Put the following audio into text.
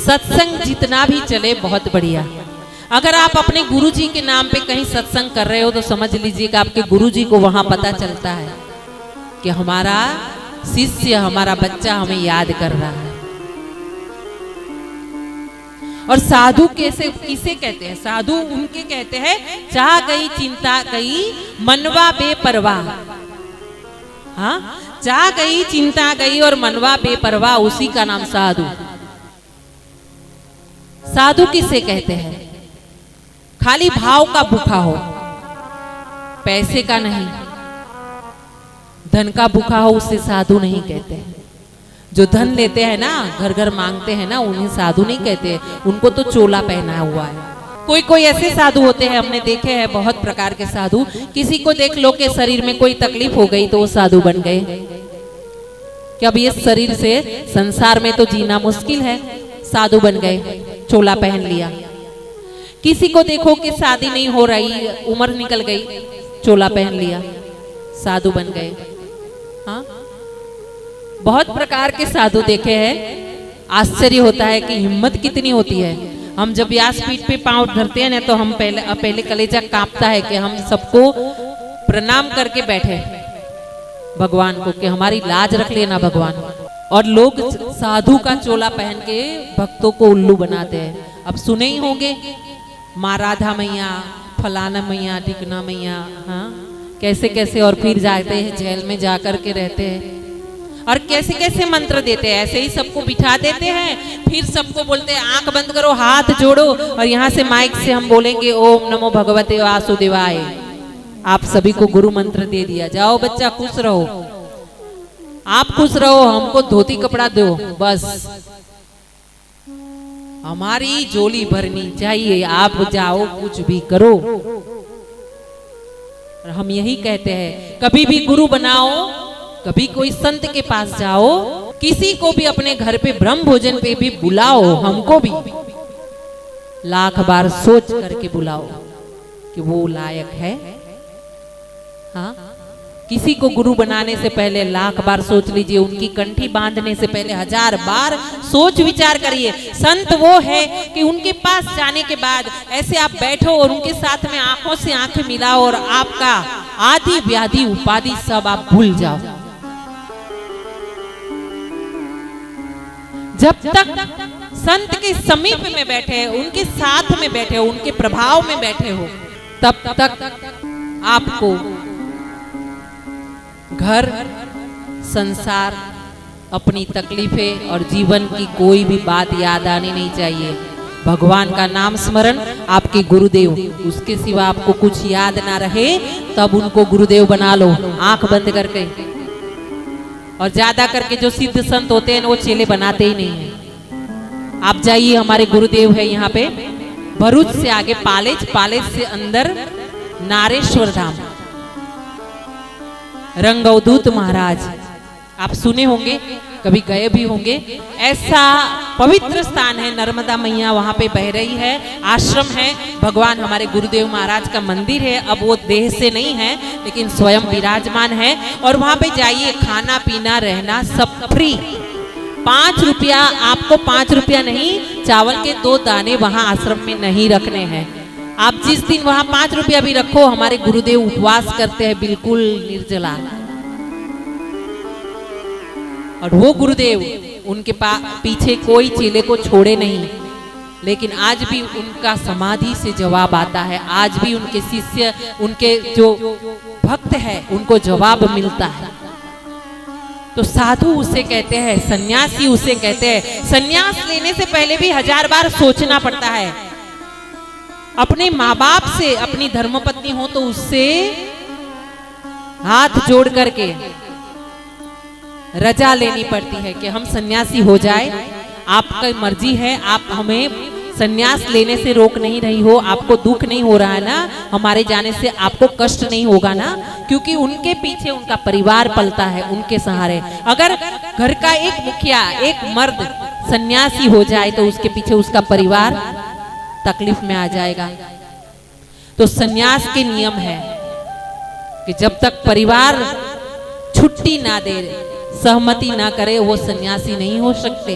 सत्संग जितना भी चले बहुत बढ़िया। अगर आप अपने गुरुजी के नाम पे कहीं सत्संग कर रहे हो तो समझ लीजिए कि आपके गुरुजी को वहां पता चलता है कि हमारा शिष्य, हमारा बच्चा हमें याद कर रहा है। और साधु कैसे किसे कहते हैं? साधु उनके कहते हैं चाह गई चिंता गई मनवा बेपरवाह। हाँ, चाह गई चिंता गई और मनवा बेपरवाह, उसी का नाम साधु। साधु किसे कहते हैं? खाली भाव का भूखा हो, पैसे का नहीं, धन का भूखा हो, उसे साधु नहीं कहते हैं। जो धन लेते हैं ना, घर घर मांगते हैं ना, उन्हें साधु नहीं कहते, उनको तो चोला पहना हुआ है। कोई कोई ऐसे साधु होते हैं, हमने देखे हैं बहुत प्रकार के साधु। किसी को देख लो कि शरीर में कोई तकलीफ हो गई तो वो साधु बन गए कि अब ये शरीर से संसार में तो जीना मुश्किल है, साधु बन गए, चोला पहन लिया। किसी को देखो कि शादी नहीं हो रही, उम्र निकल गई, चोला पहन लिया, साधु बन गए। हाँ, बहुत प्रकार के साधु देखे हैं। आश्चर्य होता है कि हिम्मत कितनी होती है। हम जब व्यासपीठ पे पांव धरते हैं ना तो हम पहले कलेजा कांपता है कि हम सबको प्रणाम करके बैठे भगवान को कि हमारी लाज रख लेना भगवान। और लोग साधु का चोला पहन के भक्तों को उल्लू बनाते हैं। अब सुने ही होंगे, माँ राधा मैया, फलाना मैया, ढिकना मैया, हाँ कैसे कैसे, और फिर जाते हैं जेल में जाकर के रहते हैं और कैसे कैसे मंत्र देते हैं। ऐसे ही सबको बिठा देते हैं, फिर सबको बोलते हैं आंख बंद करो, हाथ जोड़ो, और यहाँ से माइक से हम बोलेंगे ओम नमो भगवते वासुदेवाय। आप सभी को गुरु मंत्र दे दिया, जाओ बच्चा खुश रहो, आप खुश रहो, हमको धोती कपड़ा दो, बस हमारी झोली भरनी चाहिए, आप जाओ कुछ भी करो। और हम यही कहते हैं, कभी भी गुरु बनाओ, कभी कोई संत के पास जाओ, किसी को भी अपने घर पे ब्रह्म भोजन पे भी बुलाओ, हमको भी लाख बार सोच करके बुलाओ कि वो लायक है। हाँ, किसी को गुरु बनाने से पहले लाख बार सोच लीजिए, उनकी कंठी बांधने से पहले 1000 बार सोच विचार करिए। संत वो है कि उनके पास जाने के बाद ऐसे आप बैठो और उनके साथ में आंखों से आंखें मिलाओ और आपका आदि व्याधि उपाधि सब आप भूल जाओ। जब तक संत के समीप में बैठे, उनके साथ में बैठे हो, उनके प्रभाव में बैठे हो, तब तक आपको घर, संसार, अपनी तकलीफें और जीवन की कोई भी बात याद आनी नहीं चाहिए। भगवान का नाम स्मरण, आपके गुरुदेव, उसके सिवा आपको कुछ याद ना रहे तब उनको गुरुदेव बना लो, आंख बंद करके। और ज्यादा करके जो सिद्ध संत होते हैं वो चेले बनाते ही नहीं है। आप जाइए, हमारे गुरुदेव है यहाँ पे भरूच से आगे पालेज, पालेज से अंदर नारेश्वर धाम, रंग अवधूत महाराज, आप सुने होंगे, कभी गए भी होंगे। ऐसा पवित्र स्थान है, नर्मदा मैया वहां पे बह रही है, आश्रम है, भगवान हमारे गुरुदेव महाराज का मंदिर है। अब वो देह से नहीं है लेकिन स्वयं विराजमान है। और वहां पे जाइए, खाना पीना रहना सब फ्री। 5 रुपया, आपको 5 रुपया नहीं, चावल के 2 दाने वहां आश्रम में नहीं रखने हैं। आप जिस दिन वहां 5 रुपया भी रखो, हमारे गुरुदेव उपवास करते हैं बिल्कुल निर्जला। और वो गुरुदेव, उनके पीछे कोई चेले को छोड़े नहीं, लेकिन आज भी उनका समाधि से जवाब आता है। आज भी उनके शिष्य, उनके जो भक्त है, उनको जवाब मिलता है। तो साधु उसे कहते हैं, सन्यासी उसे कहते हैं। सन्यास लेने से पहले भी 1000 बार सोचना पड़ता है। अपने माँ बाप से, अपनी धर्मपत्नी हो तो उससे हाथ जोड़ करके रजा लेनी पड़ती है कि हम सन्यासी हो जाए। आपका मर्जी है, आप हमें सन्यास लेने से रोक नहीं रही हो, आपको दुख नहीं हो रहा है ना, हमारे जाने से आपको कष्ट नहीं होगा ना, क्योंकि उनके पीछे उनका परिवार पलता है, उनके सहारे। अगर घर का एक मुखिया, एक मर्द सन्यासी हो जाए तो उसके पीछे उसका परिवार तकलीफ में आ जाएगा। तो सन्यास के नियम है कि जब तक परिवार छुट्टी ना दे, सहमति ना करे, वो सन्यासी नहीं हो सकते।